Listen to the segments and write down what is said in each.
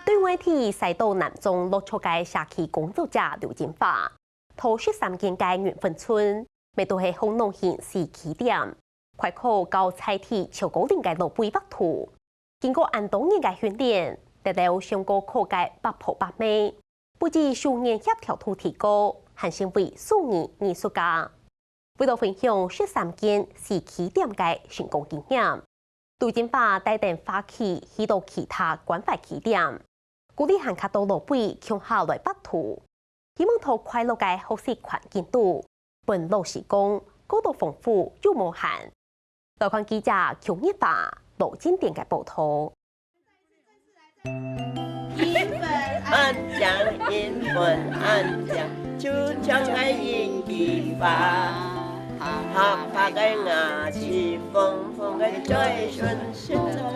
对外地赛道南中落出嘅社区工作者刘金华，头13間嘅緣分村，未到係烘農縣市起點，快考到菜地超高齡嘅路背北圖。經過按多年嘅訓練，得到上過考嘅百鋪百美，不止數年協調度提高，還成為數年藝術家。為了分享13間市起點嘅成功經驗，劉金華帶領花旗去到其他關懷起點。鼓勵行客到路背共下來北圖，希望透快樂嘅學習環境度，本路時光高度豐富又無限。來看記者邱日華、羅金典嘅報道。英文安講，英文安講，就將愛英語法。學拍嘅牙齒縫縫嘅嘴唇，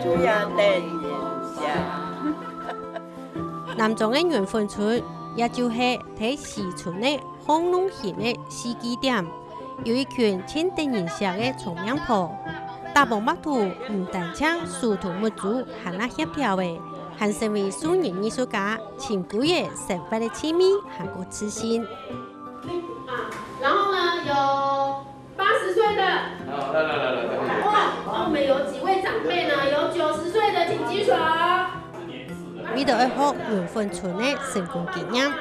主要的影響。南莊嘅緣分村，也就是喺市村嘅烘農縣嘅市基點，有一群千地人社嘅重陽婆。大埔北圖唔單將殊途木主行那協調嘅，還成為數年藝術家前古嘅成發嘅親密韓國之心。然後呢，有80歲的，哇，我們有幾位長輩呢？有90歲的，請舉手。為到一學緣分村嘅成功經驗，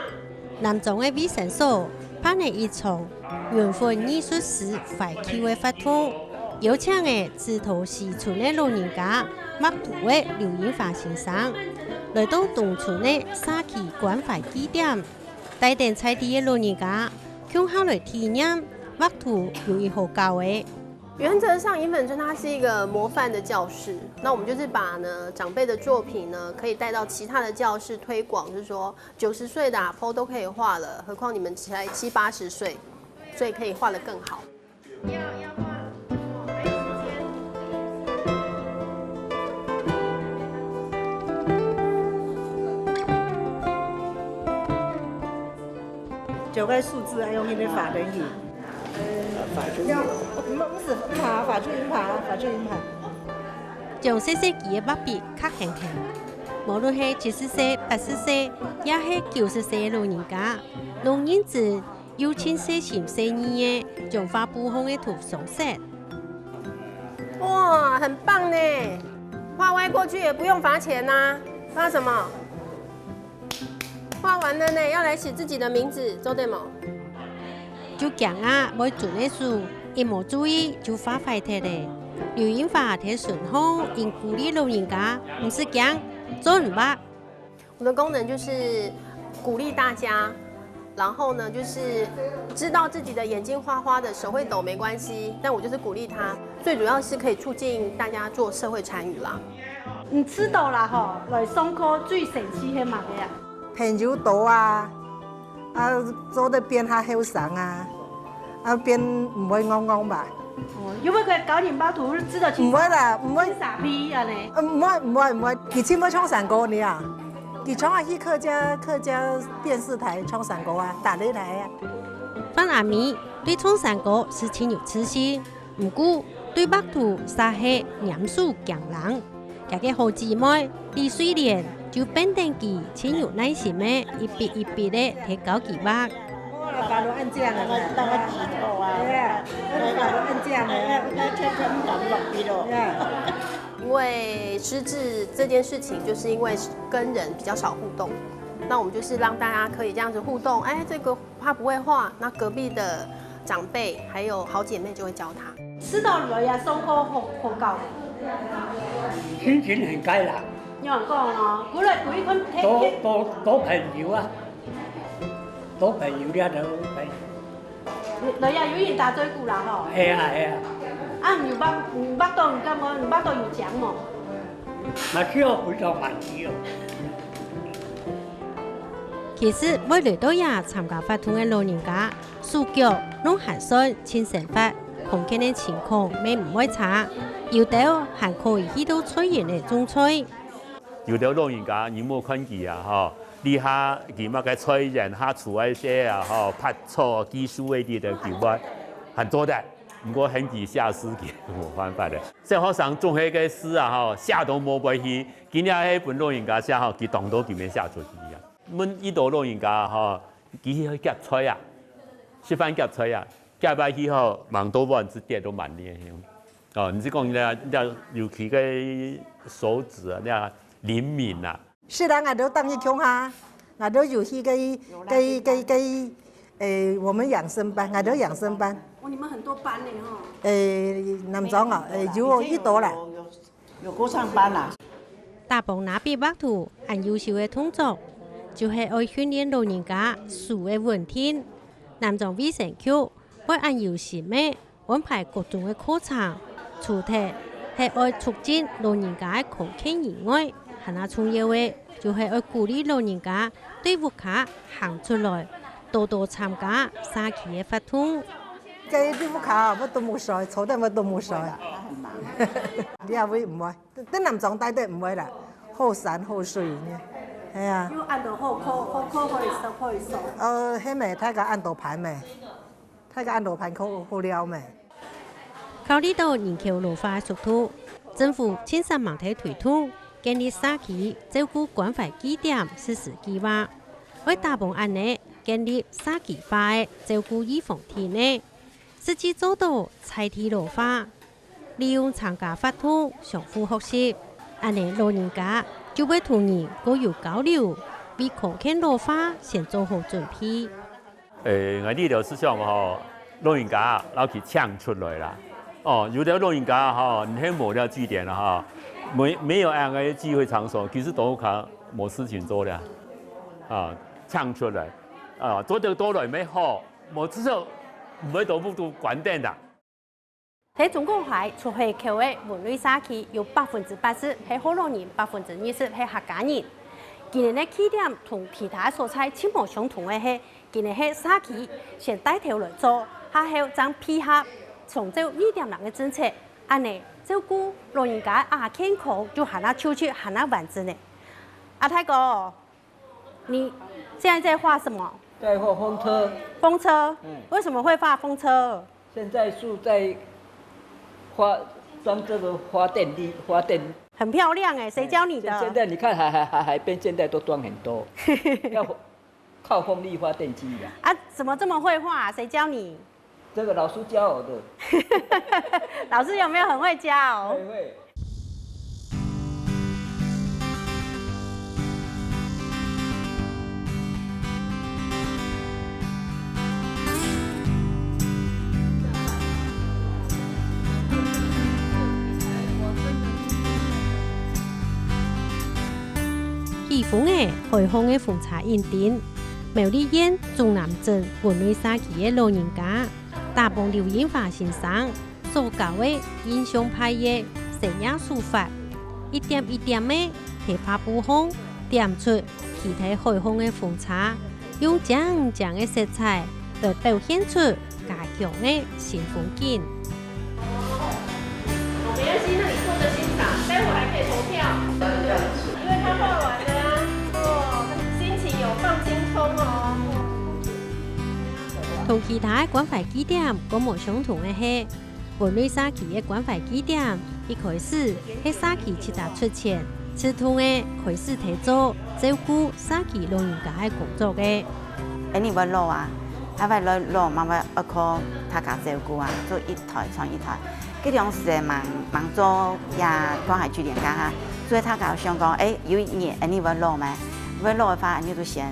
南莊嘅衛生所辦理一場緣分藝術史快企嘅活動，邀請嘅志圖市村嘅老人家麥圖嘅劉英華先生來到東村嘅社區關懷基點，帶領在地嘅老人家共下來體驗麥圖有一好教嘅。原則上，銀粉村它是一個模範的教室。那我們就是把呢長輩的作品呢，可以帶到其他的教室推廣。就是說，90歲的阿婆都可以畫了，何況你們才70、80歲，所以可以畫得更好。要畫，沒時間。9個數字要用那個法輪語。法珠音牌。將細細記嘅筆筆刻輕輕，無論係70歲、80歲，也係90歲嘅老人家，用銀紙又親細心細膩嘅將畫布控嘅圖上色。哇，很棒呢！畫歪過去也不用罰錢呐，罰什麼？畫完了呢，要來寫自己的名字，做對冇？就講啊，每做嘅事，一冇注意就發壞睇咧。劉英華睇順風，應鼓勵老人家，唔是講做唔吧。我的功能就是鼓勵大家，然後呢，就是知道自己的眼睛花花的，手會抖沒關係，但我就是鼓勵他，最主要是可以促進大家做社會參與啦。唔知道啦嗬，來上課最神奇係乜嘢啊？朋友多啊！做得變下後生啊，變唔會戇戇吧？哦，因為佢搞年包圖知道唔會啦，唔會傻逼啊你？唔會，佢簽咗唱山歌你啊？佢唱下去客家電視台唱山歌啊，大擂台啊。范阿咪對唱山歌是情有此心，唔過對北圖撒係嚴肅強人，這個好姊妹李水蓮就變定佢情有耐心嘅一筆一筆的提高佢吧。搞到按這樣啊！當個指頭啊！搞到按這樣啊！因為失智這件事情，就是因為跟人比較少互動，那我們就是讓大家可以這樣子互動。哎，這個他不會畫，那隔壁的長輩還有好姐妹就會教他。知道女啊，上課好教。心情很開朗。有人講哦，鼓勵佢多朋友啊！多朋友啲就朋友。你啊，語言大嘴鼓啦嗬。係啊。啊，唔捌到唔敢講，唔捌到要講喎。咪需要非常慢啲哦。其實每嚟到呀參加活動嘅老人家，數腳攏還算親生發，空間嘅情況咪唔會差，有啲還可以去到菜園嚟種菜。有啲老人家你冇看見啊，嗬。你下佢乜嘅菜園下厝嗰些啊，嗬，拍錯技術嗰啲嘅叫乜，很多的，唔過很幾下司嘅。无办法的。这学生种迄个诗啊，吼，写都无背去，今日迄本老人家写吼，佢动都佢免写出去啊。阮伊度老人家吼，佢去夹菜啊，吃饭夹菜啊，夹摆去吼，忙多半之跌都蛮厉害。哦，你是讲尤其个手指啊，那灵敏啊。是人俺都当去穷哈，俺都有去我们养生班，俺都养生班。哦，你们很多班呢哈。南庄啊，有一多啦。有歌唱班啦。大埔那邊北圖很優秀嘅動作，就係愛訓練老人家數嘅穩聽。南莊衛生局會按有時咩安排各種嘅課程，主題係愛促進老人家嘅康健以外，還有重要嘅就係愛鼓勵老人家對屋卡行出來，多多參加社區嘅活動。cái đi vô khảo乜都冇水，坐得乜都冇水。你阿會唔會？啲南莊帶得唔會啦，好山好水呢。係啊。要按到好可以收。係咪睇個按度盤咪？睇個按度盤好了咪？考慮到人口老化速度，政府千山萬體推動建立社區照顧關懷據點實施計劃，為大埔安內建立社區化嘅照顧預防體呢。實際做到代替老化，利用參加活動相互學習，安尼老人家就會同人各有交流，為康健老化先做好準備。我哋就是想吼，老人家攞去搶出來啦。哦，有的老人家哈，你喺冇了據點啦哈，沒有安個機會場所，其實都可冇事情做了，啊，搶出來，啊，做得多來沒好，冇至少。唔會到不都關電的。喺中國係出去口嘅文類社區有80%係好老人，20%係客家人。今年嘅起點同其他所在全部相同嘅係，今年喺社區先帶頭來做，下後將配合從這2.0嘅政策，安尼照顧老人家健康就行得出去，行得完整呢。阿太哥，你現在在畫什麼？在畫風車。風車，為什麼會畫風車？現在是在裝這個發電。很漂亮哎，誰教你的？現在你看海邊現在都裝很多，要靠風力發電機呀。啊，怎麼這麼會畫？誰教你？這個老師教我的。老師有沒有很會教？會。義豐嘅開放嘅奉茶宴典，苗栗縣中南鎮文類社區嘅老人家，大埔劉英華先生所教嘅印象派嘅寫樣書法，一點一點嘅貼拍布風，點出其他開放嘅奉茶，用正嘅色彩來表現出家鄉嘅新風景。沒關係，那你坐着欣賞，待會還可以投票，因為他畫完了。放輕鬆哦。同其他關懷據點個冇相同嘅係，文類社區嘅關懷據點一開始喺社區設立出錢，刺痛嘅開始提做照顧社區老人家嘅工作嘅。你揾老啊，啊揾老嘛揾一個他家照顧啊，做一台傳一台。嗰種是忙做呀關懷據點家哈，所以他家想講，有一年你揾老咩？揾老嘅話，你就先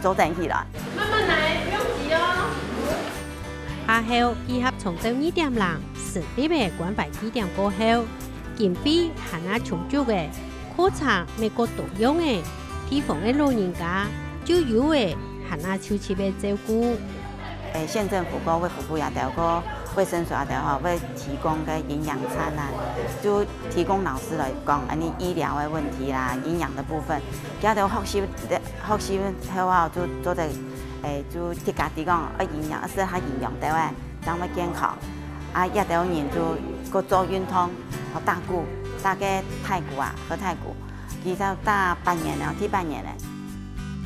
做定起來。慢慢來，不用急哦。下後結合從這2.0成立嘅關懷據點過後，經費還係充足嘅，課程美國多樣嘅地方嘅老人家就有嘅還係長期嘅照顧。縣政府個衛福部也得個衛生所也得哈，會提供個營養餐啊，就提供老師來講你醫療嘅問題啦、營養的部分，也得學習後啊，就做在就提家提講營養，是佢營養的話，長得健康。啊，也得有人就個做運動，和打鼓，打個太鼓啊，和太鼓，其實打半年了，第半年了。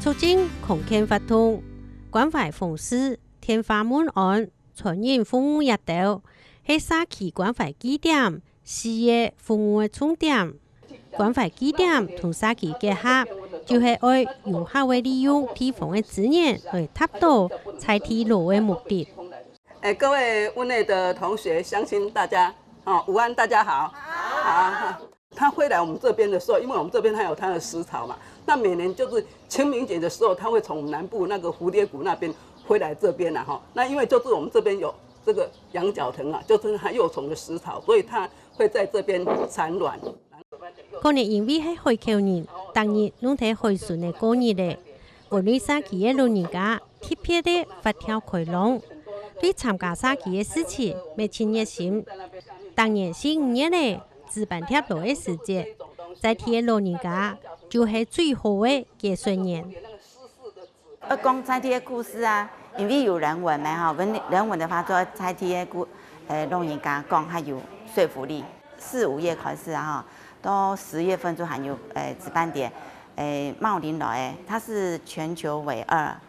促進康健活動，關懷奉仕，天花滿岸，傳染服務也到，係沙期關懷基點事業服務嘅重點。關懷基點同沙期結合，就係愛有效嘅利用地方嘅資源來達到在地路嘅目的。各位屋內的同學，相信大家午安，大家好。好。他會來我們這邊的時候，因為我們這邊還有他的食槽嘛，那每年就是清明節的時候，他會從南部那個蝴蝶谷那邊回來這邊啦，那因為就是我們這邊有這個羊角藤啊，就是它幼蟲的食槽，所以它會在這邊產卵。可能因為係海口人，當日攏睇海順嘅過日咧，文旅沙期嘅老人家特別的發跳開朗，對參加沙期嘅事情沒親熱心。當年是5月咧，舉辦貼路嘅時節，在地嘅老人家就係最好嘅結算人。講在地嘅故事啊，因為有人文嘛，人文的話做在地嘅老人家講還有說服力。4、5月開始啊，到10月份就還有值班點，茂林來，它是全球唯二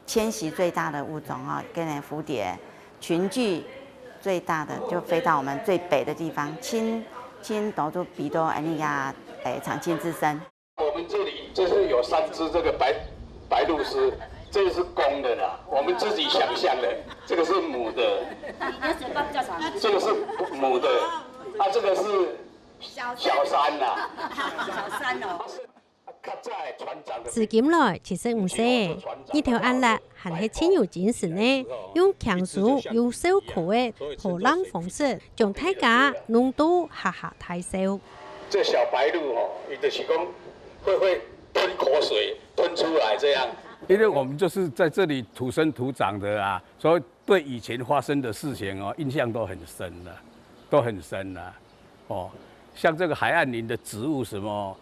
遷徙最大的物種啊，跟蝴蝶群聚最大的就飛到我們最北的地方，青島就比到長青之森。我們這裡就是有3隻這個白鷺鷥，這個是公的啦，我們自己想象的，這個是母的，這個是母的，這個是小山啦，小山哦。至今來其實唔識，呢條案例還係親有精神呢，用強數用手口嘅破浪方式，將大家弄到哈哈大笑。這小白鷺也就是講會吞口水吞出來這樣。因為我們就是在這裡土生土長的啊，所以對以前發生的事情印象都很深了，都很深了。像這個海岸林的植物什麼，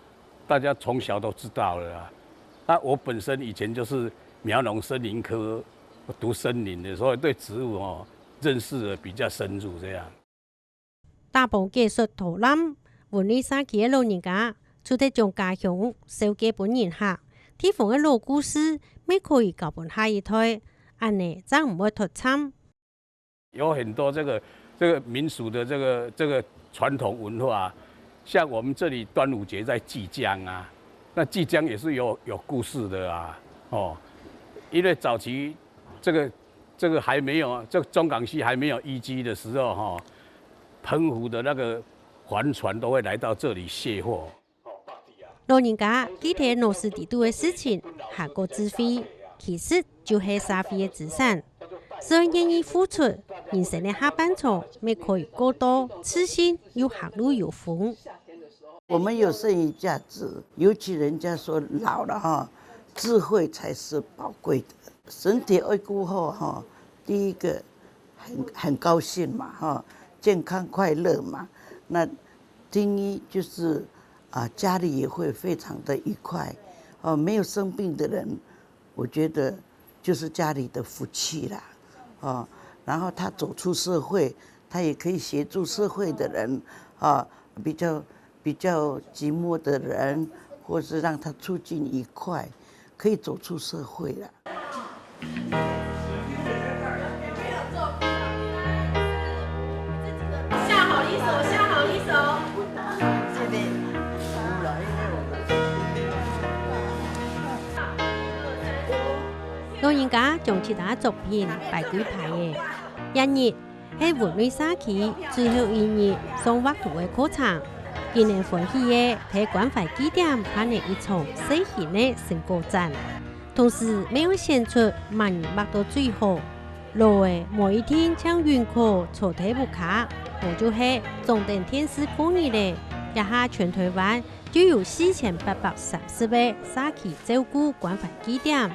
大家從小都知道了啊。那我本身以前就是苗農森林科讀森林的，所以對植物認識得比較深入。這樣。大埔技術圖覽，文旅沙期嘅老人家，除咗將家鄉手記本人客，地方嘅老故事，咩可以教本下一代，安尼真唔會脫參。有很多這個民俗的這個傳統文化。像我們這裡端午節在濟江啊，那濟江也是有故事的啊，因為早期這個還沒有，這個中港溪還沒有淤積的時候，澎湖的那個帆船都會來到這裡卸貨。老人家記得諾斯底都嘅事情，下個智慧，其實就係社會嘅資產。只要願意付出，人生嘅下半場咪可以過到自信又行路有風。我們有剩餘價值，尤其人家說老了智慧才是寶貴的。身體愛顧好第一個很高興嘛健康快樂嘛。那第一就是家裡也會非常的愉快沒有生病的人，我覺得就是家裡的福氣啦。然後他走出社會，他也可以協助社會的人比較寂寞的人，或是讓他促進愉快，可以走出社會啦。下好離手，下好離手。這邊。老人家將其他作品擺舉牌嘅，一日係文旅沙期最後一日上畫圖嘅課程。今年歡喜嘅睇關懷基點辦了一場細型嘅成果展，同時沒有顯出萬人畫到最好。路嘅每一天將雲課坐台步卡，我就係中電電視公益咧，一下全台灣就有4830位沙期照顧關懷基點。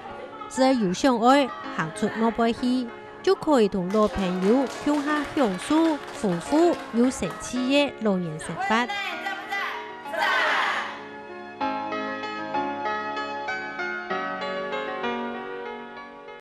只要有想愛行出我輩去，就可以同老朋友共下享受豐富又神奇嘅老人生活。